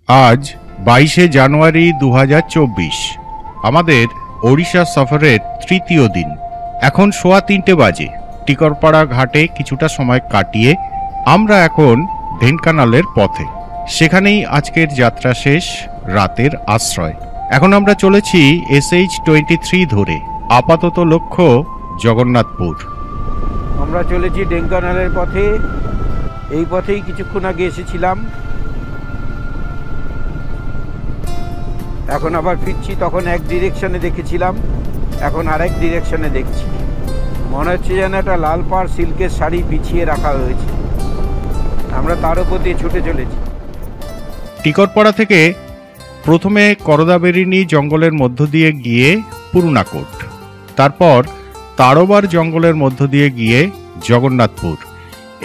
আজ 22শে জানুয়ারি 2024। আমাদের ওড়িশা সফরের তৃতীয় দিন। এখন 3:15 বাজে। টিকরপাড়া ঘাটে কিছুটা সময় কাটিয়ে আমরা এখন ঢেঙ্কানালের পথে। সেখানেই আজকের যাত্রা শেষ, রাতের আশ্রয়। এখন আমরা চলেছি SH-23 ধরে। আপাতত লক্ষ্য জগন্নাথপুর। আমরা চলেছি ঢেঙ্কানালের পথে। এই পথেই কিছুক্ষণ আগে এসেছিলাম, এখন আবার ফিরছি। তখন এক ডিরেকশনে দেখেছিলাম, এখন আরেক ডিরেকশনে দেখছি। মনে হচ্ছে যেন একটা লাল পাড় সিল্কের শাড়ি বিছিয়ে রাখা হয়েছে, আমরা তার উপর দিয়ে ছুটে চলেছি। টিকরপাড়া থেকে প্রথমে করদাবেরিনী জঙ্গলের মধ্য দিয়ে গিয়ে পুরুনাকোট, তারপর তারোবার জঙ্গলের মধ্য দিয়ে গিয়ে জগন্নাথপুর।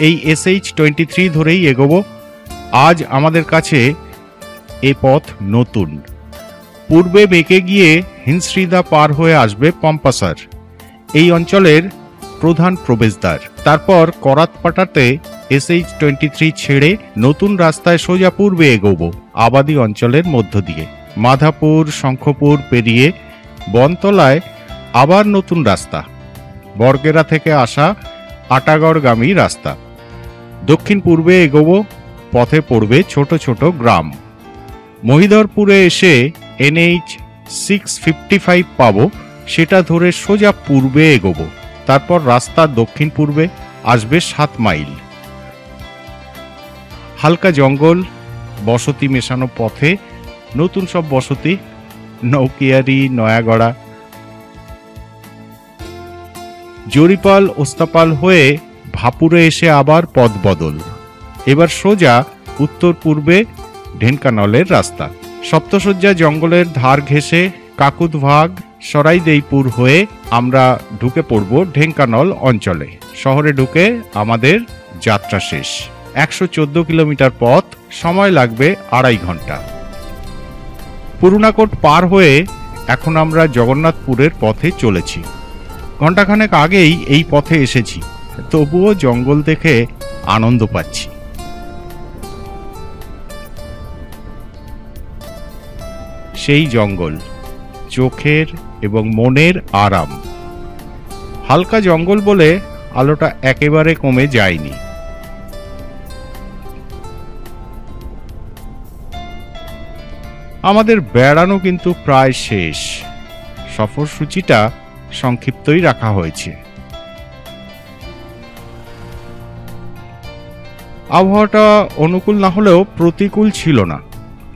এই SH-23 ধরেই এগোবো। আজ আমাদের কাছে এ পথ নতুন। পূর্বে বেঁকে গিয়ে হিন্সরিদা পার হয়ে আসবে পম্পাসার, এই অঞ্চলের প্রধান প্রবেশদ্বার। তারপর করাতপাটাতে SH-23 ছেড়ে নতুন রাস্তায় সোজা পূর্বে এগোবো আবাদী অঞ্চলের মধ্য দিয়ে। মাধাপুর, শঙ্খপুর পেরিয়ে বনতলায় আবার নতুন রাস্তা, বরগেরা থেকে আসা আটাগড়গামী রাস্তা। দক্ষিণ পূর্বে এগোবো, পথে পড়বে ছোট ছোট গ্রাম। মহিধরপুরে এসে NH-655 পাবো, সেটা ধরে সোজা পূর্বে এগোবো। তারপর রাস্তার দক্ষিণ পূর্বে আসবে 7 মাইল। হালকা জঙ্গল, বসতি মেশানো পথে নতুন সব বসতি, নৌকিয়ারি, নয়াগড়া। জরিপাল, ওস্তাপাল হয়ে ভাপুরে এসে আবার পথ বদল। এবার সোজা উত্তর পূর্বে ঢেঙ্কানালের রাস্তা। সপ্তশয্যা জঙ্গলের ধার ঘেঁষে কাকুতভাগ, সরাইদেইপুর হয়ে আমরা ঢুকে পড়ব ঢেঙ্কানাল অঞ্চলে। শহরে ঢুকে আমাদের যাত্রা শেষ। 114 কিলোমিটার পথ, সময় লাগবে 2.5 ঘন্টা। পুরুনাকোট পার হয়ে এখন আমরা জগন্নাথপুরের পথে চলেছি। ঘণ্টাখানেক আগেই এই পথে এসেছি, তবুও জঙ্গল দেখে আনন্দ পাচ্ছি। সেই জঙ্গল চোখের এবং মনের আরাম। হালকা জঙ্গল বলে আলোটা একেবারে কমে যায়নি। আমাদের বেড়ানো কিন্তু প্রায় শেষ। সফর সূচিটা সংক্ষিপ্তই রাখা হয়েছে। আবহাওয়াটা অনুকূল না হলেও প্রতিকূল ছিল না।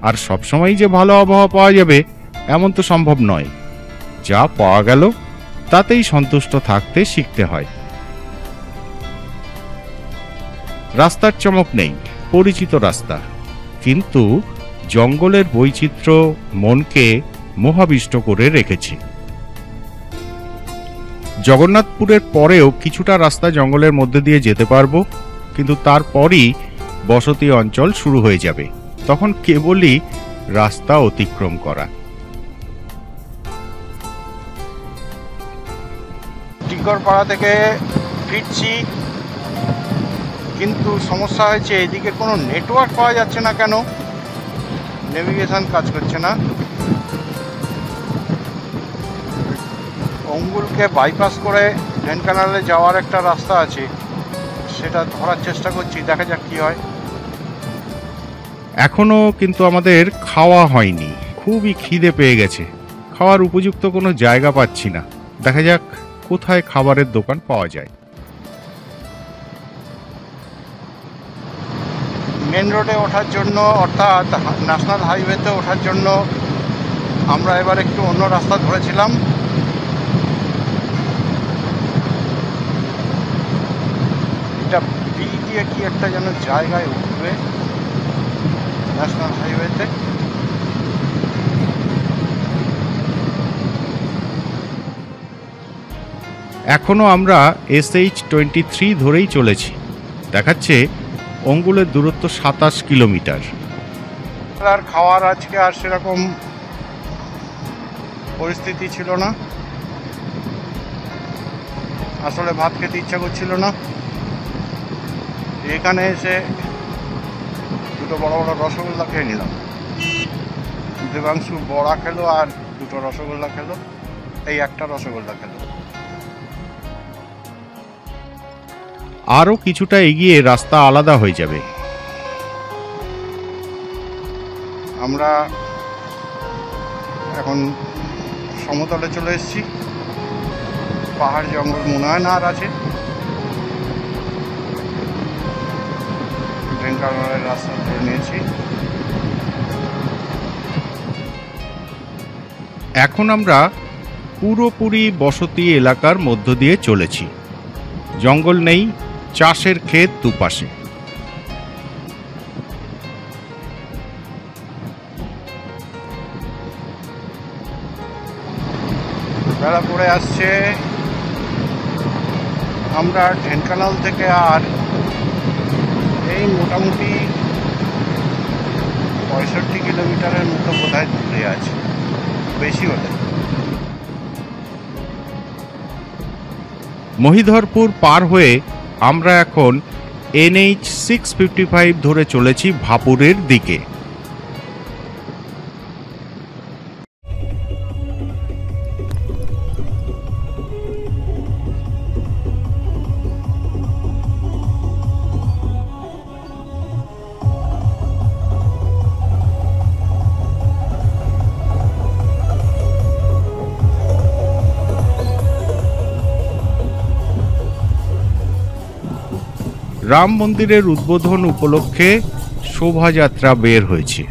আর সবসময় যে ভালো আবহাওয়া পাওয়া যাবে এমন তো সম্ভব নয়। যা পাওয়া গেল তাতেই সন্তুষ্ট থাকতে শিখতে হয়। রাস্তার চমক নেই, পরিচিত রাস্তা, কিন্তু জঙ্গলের বৈচিত্র্য মনকে মোহাবিষ্ট করে রেখেছে। জগন্নাথপুরের পরেও কিছুটা রাস্তা জঙ্গলের মধ্যে দিয়ে যেতে পারবো, কিন্তু তারপরই বসতি অঞ্চল শুরু হয়ে যাবে। তখন কেবলই রাস্তা অতিক্রম করা। টিকরপাড়া থেকে ফিরছি, কিন্তু সমস্যা হয়েছে, এদিকে কোনো নেটওয়ার্ক পাওয়া যাচ্ছে না। কেন? নেভিগেশন কাজ করছে না। অঙ্গুলকে বাইপাস করে ঢেঙ্কানালে যাওয়ার একটা রাস্তা আছে, সেটা ধরার চেষ্টা করছি, দেখা যাক কি হয়। এখনো কিন্তু আমাদের খাওয়া হয়নি, খুবই খিদে পেয়ে গেছে। খাওয়ার উপযুক্ত কোনো জায়গা পাচ্ছি না। দেখা যাক কোথায় খাবারের দোকান পাওয়া যায়। মেন রোডে ওঠার জন্য, অর্থাৎ ন্যাশনাল হাইওয়েতে ওঠার জন্য আমরা এবার একটু অন্য রাস্তা ধরেছিলাম। এটা বি দিয়ে কি একটা যেন জায়গায় উঠবে ন্যাশনাল হাইওয়েতে। এখনো আমরা SH-23 ধরেই চলেছি। দেখাচ্ছে অঙ্গুলের দূরত্ব 27 কিলোমিটার। আর খাওয়ার আজকে আর সেরকম পরিস্থিতি ছিল না, আসলে ভাত খেতে ইচ্ছা করছিল না। এখানে এসে দুটো বড় বড় রসগোল্লা খেয়ে নিলাম। দেবাংশু বড়া খেলো আর দুটো রসগোল্লা খেলো, এই একটা রসগোল্লা খেলো। আরও কিছুটা এগিয়ে রাস্তা আলাদা হয়ে যাবে। আমরা এখন সমতলে চলে এসেছি। পাহাড় জঙ্গল মনে হয় না আর আছে। ঢেঙ্কানালের রাস্তা ধরে নিয়েছি। এখন আমরা পুরোপুরি বসতি এলাকার মধ্য দিয়ে চলেছি। জঙ্গল নেই, চাষের ক্ষেত দুপাশে। বেলা পড়ে আসছে। আমরা ঢেঙ্কানাল থেকে আর এই মোটামুটি 65 কিলোমিটারের মতো কোথায় দূরে আছে, বেশি হলে। মহিধরপুর পার হয়ে আমরা এখন NH 655 ধরে চলেছি ভাপুরের দিকে। রাম মন্দিরের উদ্বোধন উপলক্ষে শোভাযাত্রা বের হয়েছে।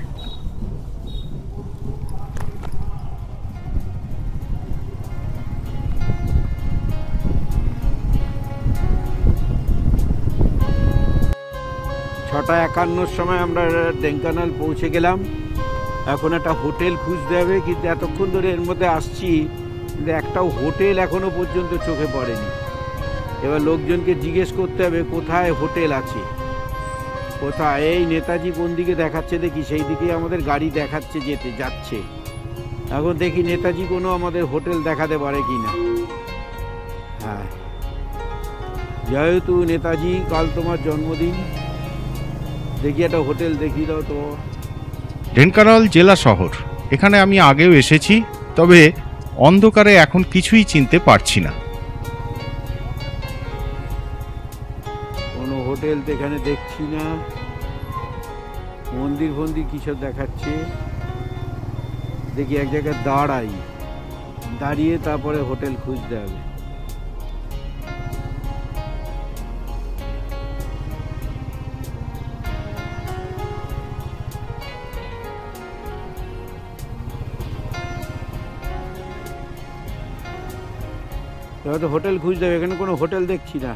ছটা 51 সময় আমরা ঢেঙ্কানাল পৌঁছে গেলাম। এখন একটা হোটেল খুঁজতে হবে, কিন্তু এতক্ষণ ধরে এর মধ্যে আসছি, কিন্তু একটাও হোটেল এখনো পর্যন্ত চোখে পড়েনি। এবার লোকজনকে জিজ্ঞেস করতে হবে কোথায় হোটেল আছে, কোথায়। এই নেতাজি কোন দিকে দেখাচ্ছে দেখি, সেই দিকে আমাদের গাড়ি দেখাচ্ছে যাচ্ছে। এখন দেখি নেতাজি কোনো আমাদের হোটেল দেখাতে পারে কি না। হ্যাঁ, যেহেতু নেতাজি কাল তোমার জন্মদিন, দেখি একটা হোটেল দেখিয়ে দাও তো। ঢেঙ্কানাল জেলা শহর, এখানে আমি আগেও এসেছি, তবে অন্ধকারে এখন কিছুই চিনতে পারছি না। কোনো হোটেল তো এখানে দেখছি না। মন্দির ফন্দির কিসব দেখাচ্ছে। দেখি এক জায়গায় দাঁড়িয়ে তারপরে হোটেল খুঁজতে হবে। হোটেল খুঁজতে হবে, এখানে কোনো হোটেল দেখছি না।